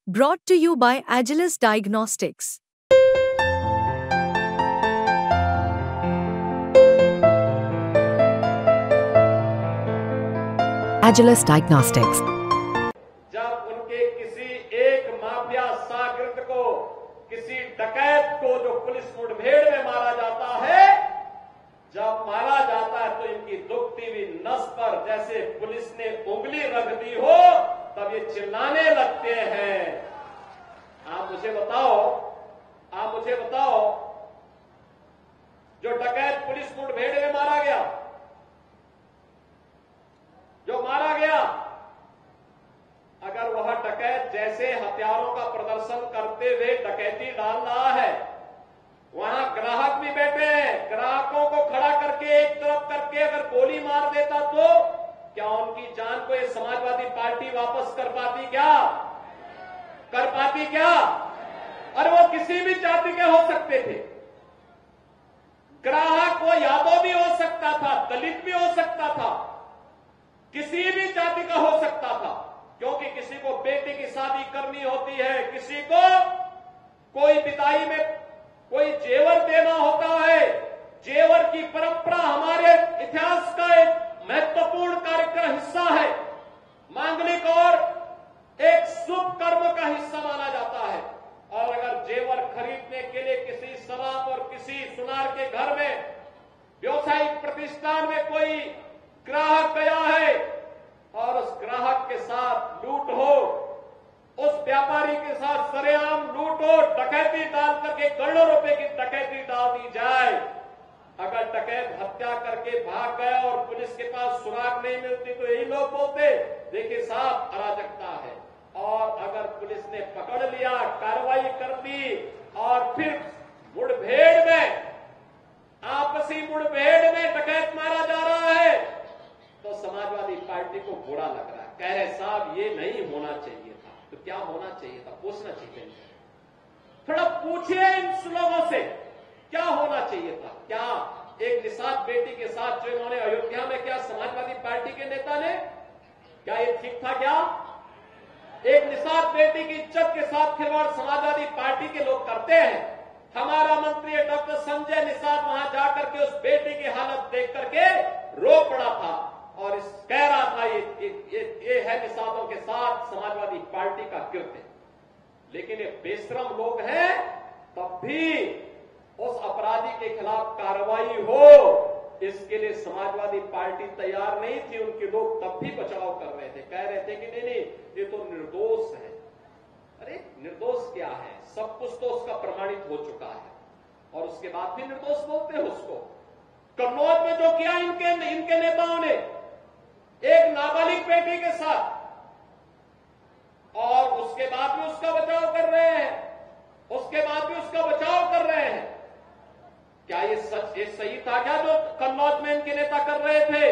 Brought to you by Agilus Diagnostics. Agilus Diagnostics. जब उनके किसी एक माफिया शागिर्द को, किसी डकैत को जो पुलिस मुठभेड़ में मारा जाता है, जब मारा जाता है तो इनकी दुखती हुई नस पर जैसे पुलिस ने उंगली रख दी हो, तब ये चिल्लाने लगते हैं। आप मुझे बताओ, जो डकैत पुलिस मुठभेड़ में मारा गया, अगर वह डकैत जैसे हथियारों का प्रदर्शन करते हुए डकैती डाल रहा है, वहां ग्राहक भी बैठे हैं, ग्राहकों को खड़ा करके एक तरफ करके अगर गोली मार देता तो क्या उनकी जान को ये समाजवादी पार्टी वापस कर पाती क्या? और वो किसी भी जाति के हो सकते थे। ग्राहक वो यादव भी हो सकता था, दलित भी हो सकता था, किसी भी जाति का हो सकता था, क्योंकि किसी को बेटी की शादी करनी होती है, किसी को कोई विदाई में कोई जेवर देना होता है। जेवर की परंपरा हमारे इतिहास का एक महत्वपूर्ण कार्यक्रम हिस्सा है, मांगलिक और एक शुभ कर्म का हिस्सा माना जाता है। और अगर जेवर खरीदने के लिए किसी शराब और किसी सुनार के घर में, व्यवसायिक प्रतिष्ठान में कोई ग्राहक गया है और उस ग्राहक के साथ लूट हो, उस व्यापारी के साथ सरेआम लूट हो, डकैती डाल करके करोड़ों रुपए की डकैती डाल दी जाए, अगर डकैत हत्या करके भाग गया और पुलिस के पास सुराग नहीं मिलती तो यही लोग बोलते, देखिए साहब अराजकता है। और अगर पुलिस ने पकड़ लिया, कार्रवाई कर दी और फिर मुठभेड़ में, आपसी मुठभेड़ में डकैत मारा जा रहा है, तो समाजवादी पार्टी को बुरा लग रहा है, कह रहे साहब ये नहीं होना चाहिए था। तो क्या होना चाहिए था? पूछना चाहिए। थोड़ा पूछिए इन लोगों से, क्या होना चाहिए था? क्या एक निषाद बेटी के साथ जो इन्होंने अयोध्या में, क्या समाजवादी पार्टी के नेता ने, क्या ये ठीक था? क्या एक निषाद बेटी की इज्जत के साथ खिलवाड़ समाजवादी पार्टी के लोग करते हैं? हमारा मंत्री डॉक्टर संजय निषाद वहां जाकर के उस बेटी की हालत देख करके रो पड़ा था और कह रहा था ये है निषादों के साथ समाजवादी पार्टी का कृत्य। लेकिन ये बेशरम लोग हैं, तब भी उस अपराधी के खिलाफ कार्रवाई हो, इसके लिए समाजवादी पार्टी तैयार नहीं थी। उनके लोग तब भी बचाव कर रहे थे, कह रहे थे कि नहीं ये तो निर्दोष है। अरे निर्दोष क्या है? सब कुछ तो उसका प्रमाणित हो चुका है और उसके बाद भी निर्दोष बोलते हैं उसको। कन्नौज में जो किया इनके नेताओं ने एक नाबालिग बेटी के साथ, और उसके बाद भी उसका बचाव कर रहे हैं, क्या ये सही था क्या जो कन्नौज में इनके नेता कर रहे थे?